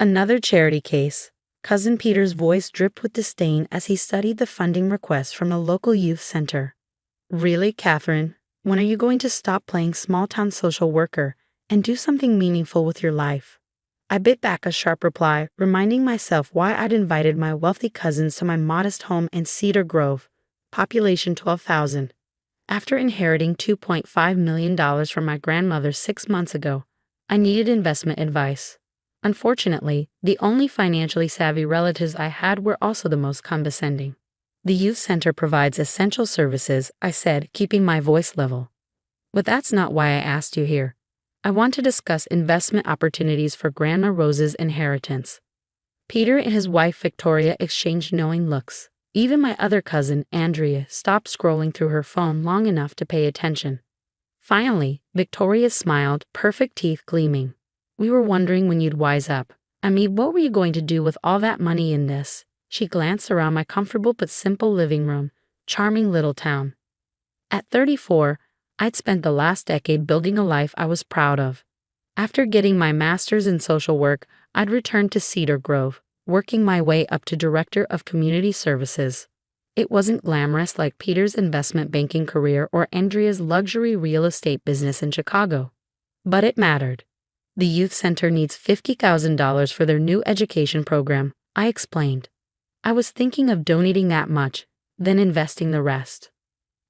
Another charity case. Cousin Peter's voice dripped with disdain as he studied the funding request from the local youth center. Really, Catherine? When are you going to stop playing small-town social worker and do something meaningful with your life? I bit back a sharp reply, reminding myself why I'd invited my wealthy cousins to my modest home in Cedar Grove, population 12,000. After inheriting $2.5 million from my grandmother 6 months ago, I needed investment advice. Unfortunately, the only financially savvy relatives I had were also the most condescending. The youth center provides essential services, I said, keeping my voice level. But that's not why I asked you here. I want to discuss investment opportunities for Grandma Rose's inheritance. Peter and his wife Victoria exchanged knowing looks. Even my other cousin, Andrea, stopped scrolling through her phone long enough to pay attention. Finally, Victoria smiled, perfect teeth gleaming. We were wondering when you'd wise up. I mean, what were you going to do with all that money in this? She glanced around my comfortable but simple living room, charming little town. At 34, I'd spent the last decade building a life I was proud of. After getting my master's in social work, I'd returned to Cedar Grove, working my way up to Director of Community Services. It wasn't glamorous like Peter's investment banking career or Andrea's luxury real estate business in Chicago. But it mattered. The youth center needs $50,000 for their new education program, I explained. I was thinking of donating that much, then investing the rest.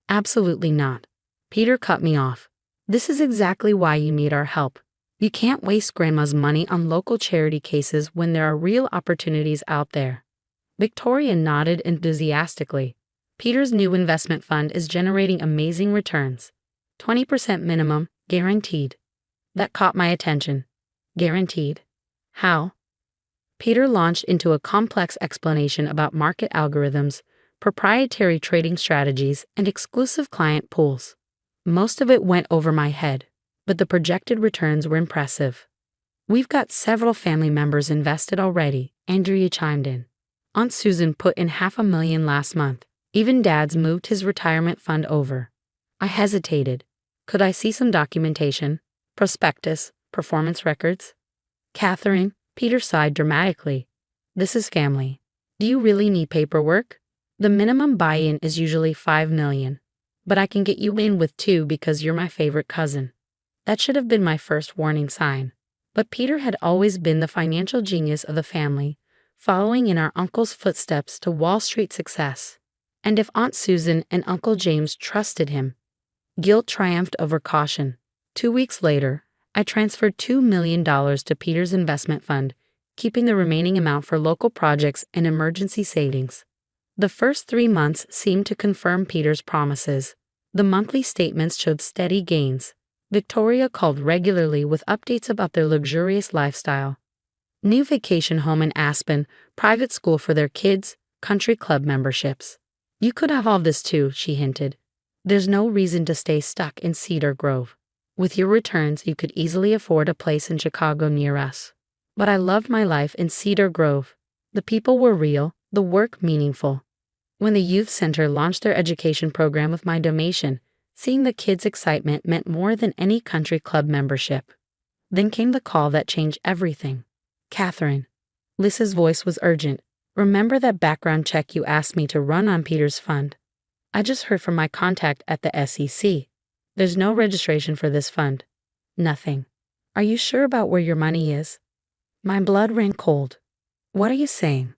Absolutely not. Peter cut me off. This is exactly why you need our help. You can't waste Grandma's money on local charity cases when there are real opportunities out there. Victoria nodded enthusiastically. Peter's new investment fund is generating amazing returns. 20% minimum, guaranteed. That caught my attention. Guaranteed. How? Peter launched into a complex explanation about market algorithms, proprietary trading strategies, and exclusive client pools. Most of it went over my head, but the projected returns were impressive. We've got several family members invested already, Andrea chimed in. Aunt Susan put in $500,000 last month. Even Dad's moved his retirement fund over. I hesitated. Could I see some documentation? Prospectus, performance records? Catherine, Peter sighed dramatically. This is family. Do you really need paperwork? The minimum buy-in is usually $5 million, but I can get you in with $2 million because you're my favorite cousin. That should have been my first warning sign. But Peter had always been the financial genius of the family, following in our uncle's footsteps to Wall Street success. And if Aunt Susan and Uncle James trusted him, guilt triumphed over caution. 2 weeks later, I transferred $2 million to Peter's investment fund, keeping the remaining amount for local projects and emergency savings. The first 3 months seemed to confirm Peter's promises. The monthly statements showed steady gains. Victoria called regularly with updates about their luxurious lifestyle. New vacation home in Aspen, private school for their kids, country club memberships. You could have all this too, she hinted. There's no reason to stay stuck in Cedar Grove. With your returns, you could easily afford a place in Chicago near us. But I loved my life in Cedar Grove. The people were real, the work meaningful. When the youth center launched their education program with my donation, seeing the kids' excitement meant more than any country club membership. Then came the call that changed everything. Catherine. Lisa's voice was urgent. Remember that background check you asked me to run on Peter's fund? I just heard from my contact at the SEC. There's no registration for this fund. Nothing. Are you sure about where your money is? My blood ran cold. What are you saying?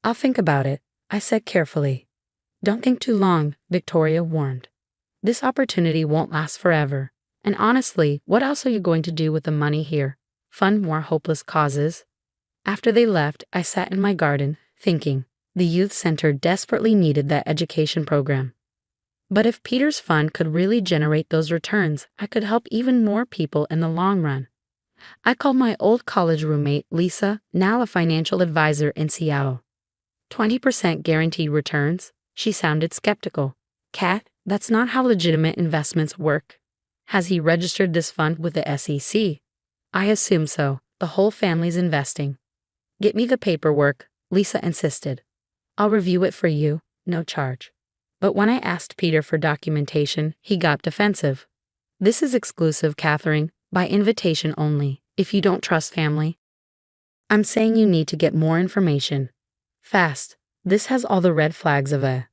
I'll think about it, I said carefully. Don't think too long, Victoria warned. This opportunity won't last forever. And honestly, what else are you going to do with the money here? Fund more hopeless causes? After they left, I sat in my garden, thinking. The youth center desperately needed that education program. But if Peter's fund could really generate those returns, I could help even more people in the long run. I called my old college roommate, Lisa, now a financial advisor in Seattle. 20% guaranteed returns? She sounded skeptical. Kat, that's not how legitimate investments work. Has he registered this fund with the SEC? I assume so. The whole family's investing. Get me the paperwork, Lisa insisted. I'll review it for you, no charge. But when I asked Peter for documentation, he got defensive. This is exclusive, Catherine, by invitation only. If you don't trust family, I'm saying you need to get more information. Fast. This has all the red flags of a...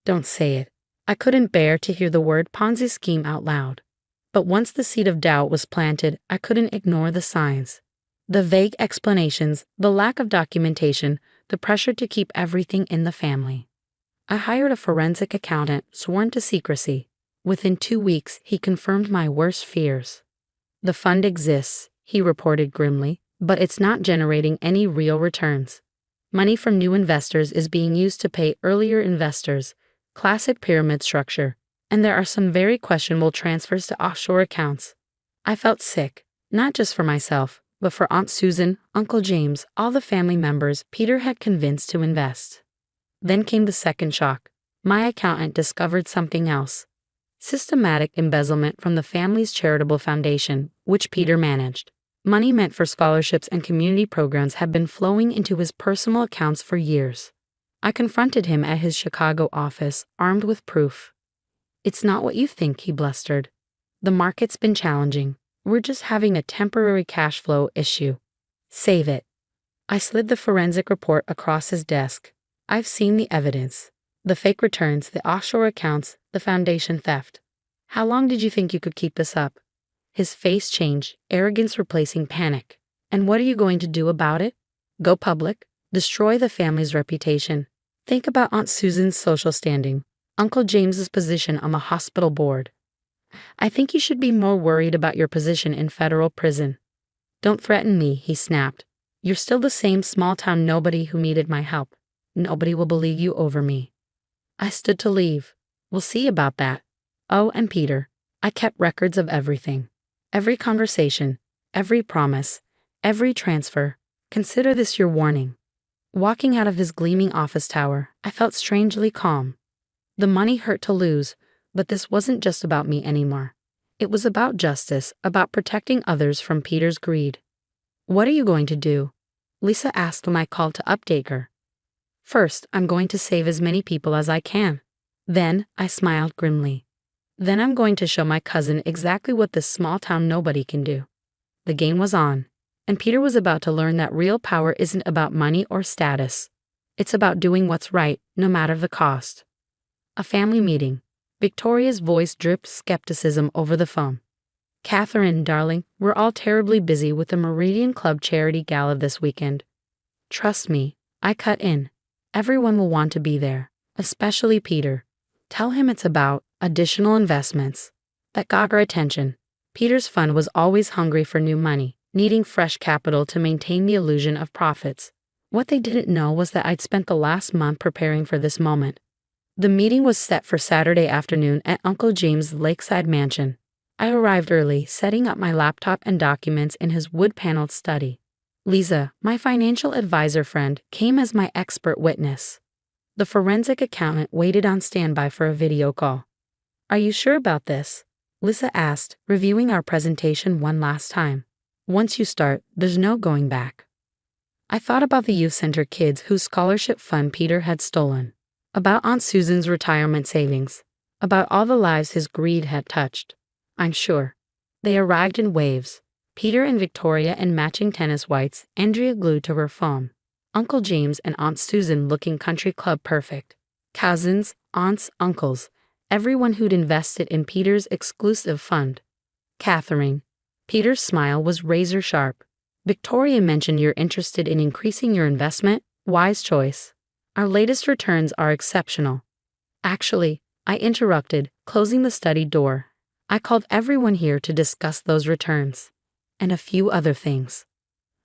Don't say it. I couldn't bear to hear the word Ponzi scheme out loud. But once the seed of doubt was planted, I couldn't ignore the signs. The vague explanations, the lack of documentation, the pressure to keep everything in the family. I hired a forensic accountant sworn to secrecy. Within 2 weeks, he confirmed my worst fears. The fund exists, he reported grimly, but it's not generating any real returns. Money from new investors is being used to pay earlier investors, classic pyramid structure, and there are some very questionable transfers to offshore accounts. I felt sick, not just for myself, but for Aunt Susan, Uncle James, all the family members Peter had convinced to invest. Then came the second shock. My accountant discovered something else. Systematic embezzlement from the family's charitable foundation, which Peter managed. Money meant for scholarships and community programs had been flowing into his personal accounts for years. I confronted him at his Chicago office, armed with proof. "It's not what you think," he blustered. "The market's been challenging. We're just having a temporary cash flow issue. Save it." I slid the forensic report across his desk. "I've seen the evidence. The fake returns, the offshore accounts, the foundation theft. How long did you think you could keep this up?" His face changed, arrogance replacing panic. "And what are you going to do about it? Go public? Destroy the family's reputation? Think about Aunt Susan's social standing, Uncle James's position on the hospital board. I think you should be more worried about your position in federal prison." "Don't threaten me," he snapped. "You're still the same small-town nobody who needed my help. Nobody will believe you over me." I stood to leave. "We'll see about that." Oh, and Peter. I kept records of everything. Every conversation, every promise, every transfer. Consider this your warning. Walking out of his gleaming office tower, I felt strangely calm. The money hurt to lose, but this wasn't just about me anymore. It was about justice, about protecting others from Peter's greed. "What are you going to do?" Lisa asked when I called to update her. "First, I'm going to save as many people as I can. Then," I smiled grimly, "then I'm going to show my cousin exactly what this small-town nobody can do." The game was on, and Peter was about to learn that real power isn't about money or status. It's about doing what's right, no matter the cost. A family meeting. Victoria's voice dripped skepticism over the phone. "Catherine, darling, we're all terribly busy with the Meridian Club charity gala this weekend. Trust me," I cut in. "Everyone will want to be there, especially Peter. Tell him it's about additional investments that got our attention." Peter's fund was always hungry for new money, needing fresh capital to maintain the illusion of profits. What they didn't know was that I'd spent the last month preparing for this moment. The meeting was set for Saturday afternoon at Uncle James' lakeside mansion. I arrived early, setting up my laptop and documents in his wood-paneled study. Lisa, my financial advisor friend, came as my expert witness. The forensic accountant waited on standby for a video call. "Are you sure about this?" Lisa asked, reviewing our presentation one last time. "Once you start, there's no going back." I thought about the youth center kids whose scholarship fund Peter had stolen, about Aunt Susan's retirement savings, about all the lives his greed had touched. I'm sure. They arrived in waves. Peter and Victoria in matching tennis whites, Andrea glued to her phone. Uncle James and Aunt Susan looking country club perfect. Cousins, aunts, uncles, everyone who'd invested in Peter's exclusive fund. "Catherine." Peter's smile was razor sharp. "Victoria mentioned you're interested in increasing your investment. Wise choice. Our latest returns are exceptional." "Actually," I interrupted, closing the study door, "I called everyone here to discuss those returns. And a few other things."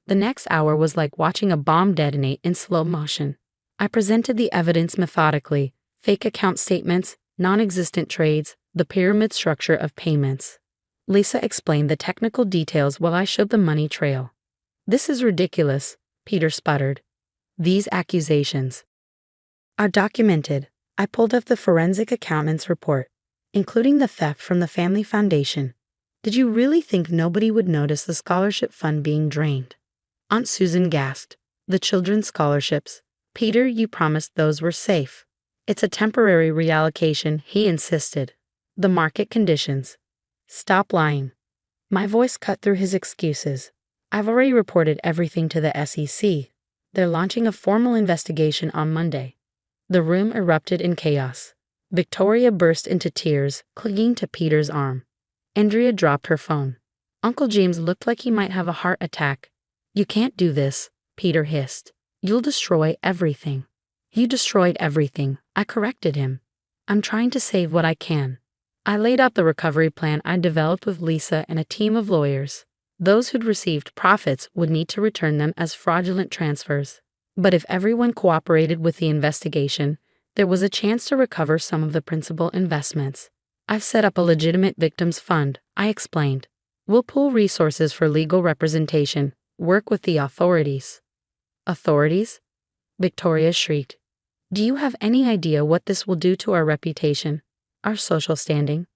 The next hour was like watching a bomb detonate in slow motion. I presented the evidence methodically: fake account statements, non-existent trades, the pyramid structure of payments. Lisa explained the technical details while I showed the money trail. "This is ridiculous," Peter sputtered. "These accusations are documented." I pulled up the forensic accountant's report, including the theft from the family foundation. "Did you really think nobody would notice the scholarship fund being drained?" Aunt Susan gasped. "The children's scholarships. Peter, you promised those were safe." "It's a temporary reallocation," he insisted. "The market conditions." "Stop lying." My voice cut through his excuses. I've already reported everything to the SEC. They're launching a formal investigation on Monday. The room erupted in chaos. Victoria burst into tears, clinging to Peter's arm. Andrea dropped her phone. Uncle James looked like he might have a heart attack. You can't do this, Peter hissed. You'll destroy everything. You destroyed everything, I corrected him. I'm trying to save what I can. I laid out the recovery plan I developed with Lisa and a team of lawyers. Those who'd received profits would need to return them as fraudulent transfers. But if everyone cooperated with the investigation, there was a chance to recover some of the principal investments. I've set up a legitimate victims fund, I explained. We'll pool resources for legal representation, work with the authorities. Authorities? Victoria shrieked. Do you have any idea what this will do to our reputation, our social standing?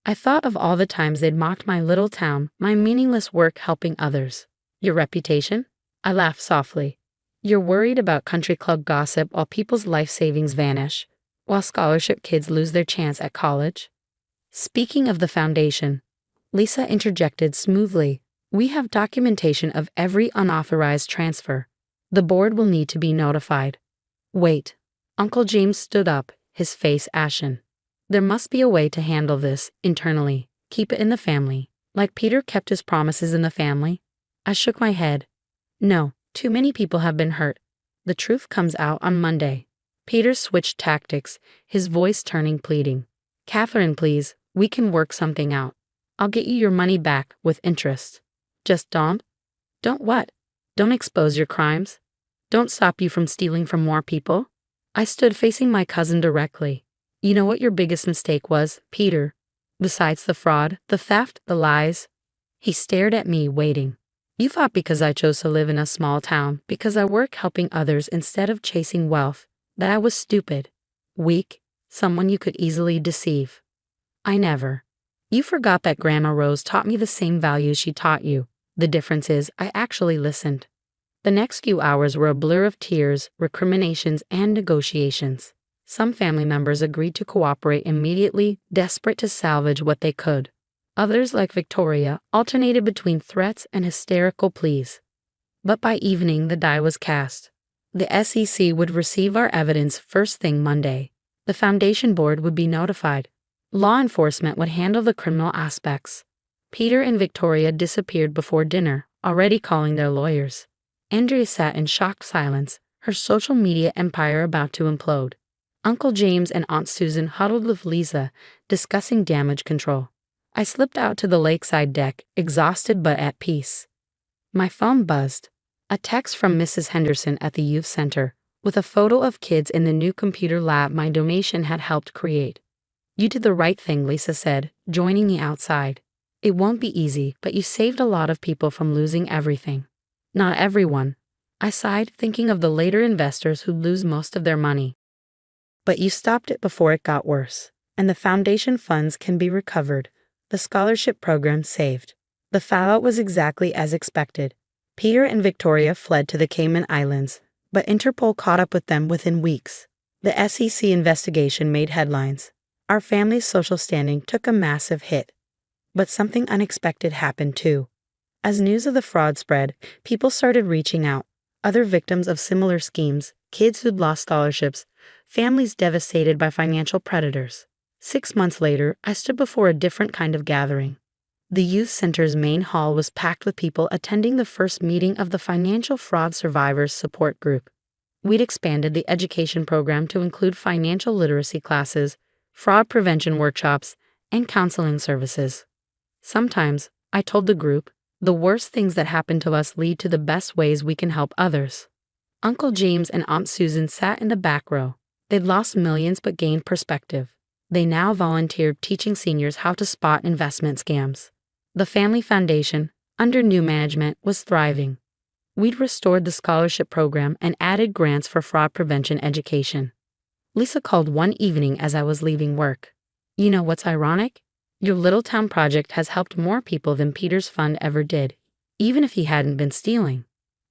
I thought of all the times they'd mocked my little town, my meaningless work helping others. Your reputation? I laughed softly. You're worried about country club gossip while people's life savings vanish, while scholarship kids lose their chance at college? Speaking of the foundation, Lisa interjected smoothly, we have documentation of every unauthorized transfer. The board will need to be notified. Wait. Uncle James stood up, his face ashen. There must be a way to handle this internally, keep it in the family, like Peter kept his promises in the family. I shook my head. No, too many people have been hurt. The truth comes out on Monday. Peter switched tactics, his voice turning pleading. Catherine, please, we can work something out. I'll get you your money back with interest. Just don't what? Don't expose your crimes. Don't stop you from stealing from more people. I stood facing my cousin directly. You know what your biggest mistake was, Peter? Besides the fraud, the theft, the lies? He stared at me, waiting. You thought because I chose to live in a small town, because I work helping others instead of chasing wealth, that I was stupid, weak, someone you could easily deceive. I never. You forgot that Grandma Rose taught me the same values she taught you. The difference is I actually listened. The next few hours were a blur of tears, recriminations, and negotiations. Some family members agreed to cooperate immediately, desperate to salvage what they could. Others, like Victoria, alternated between threats and hysterical pleas. But by evening, the die was cast. The SEC would receive our evidence first thing Monday. The foundation board would be notified. Law enforcement would handle the criminal aspects. Peter and Victoria disappeared before dinner, already calling their lawyers. Andrea sat in shocked silence, her social media empire about to implode. Uncle James and Aunt Susan huddled with Lisa, discussing damage control. I slipped out to the lakeside deck, exhausted but at peace. My phone buzzed. A text from Mrs. Henderson at the youth center, with a photo of kids in the new computer lab my donation had helped create. You did the right thing, Lisa said, joining me outside. It won't be easy, but you saved a lot of people from losing everything. Not everyone. I sighed, thinking of the later investors who'd lose most of their money. But you stopped it before it got worse, and the foundation funds can be recovered. The scholarship program saved. The fallout was exactly as expected. Peter and Victoria fled to the Cayman Islands, but Interpol caught up with them within weeks. The SEC investigation made headlines. Our family's social standing took a massive hit. But something unexpected happened too. As news of the fraud spread, people started reaching out. Other victims of similar schemes, kids who'd lost scholarships, families devastated by financial predators. 6 months later, I stood before a different kind of gathering. The youth center's main hall was packed with people attending the first meeting of the Financial Fraud Survivors Support Group. We'd expanded the education program to include financial literacy classes, fraud prevention workshops, and counseling services. Sometimes, I told the group, the worst things that happen to us lead to the best ways we can help others. Uncle James and Aunt Susan sat in the back row. They'd lost millions but gained perspective. They now volunteered teaching seniors how to spot investment scams. The family foundation, under new management, was thriving. We'd restored the scholarship program and added grants for fraud prevention education. Lisa called one evening as I was leaving work. You know what's ironic? Your Little Town project has helped more people than Peter's fund ever did, even if he hadn't been stealing.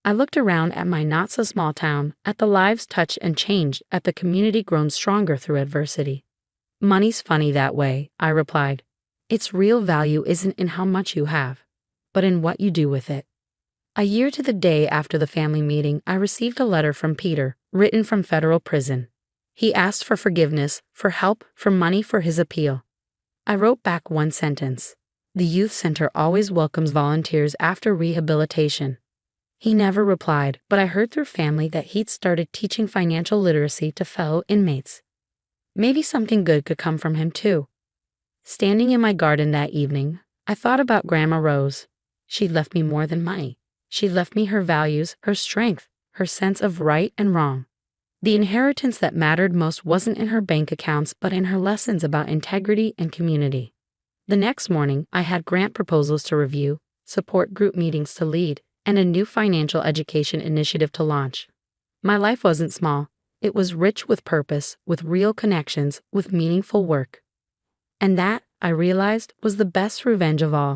I looked around at my not-so-small town, at the lives touched and changed, at the community grown stronger through adversity. Money's funny that way, I replied. Its real value isn't in how much you have, but in what you do with it. A year to the day after the family meeting, I received a letter from Peter, written from federal prison. He asked for forgiveness, for help, for money for his appeal. I wrote back one sentence. The youth center always welcomes volunteers after rehabilitation. He never replied, but I heard through family that he'd started teaching financial literacy to fellow inmates. Maybe something good could come from him too. Standing in my garden that evening, I thought about Grandma Rose. She'd left me more than money. She left me her values, her strength, her sense of right and wrong. The inheritance that mattered most wasn't in her bank accounts, but in her lessons about integrity and community. The next morning, I had grant proposals to review, support group meetings to lead, and a new financial education initiative to launch. My life wasn't small. It was rich with purpose, with real connections, with meaningful work. And that, I realized, was the best revenge of all.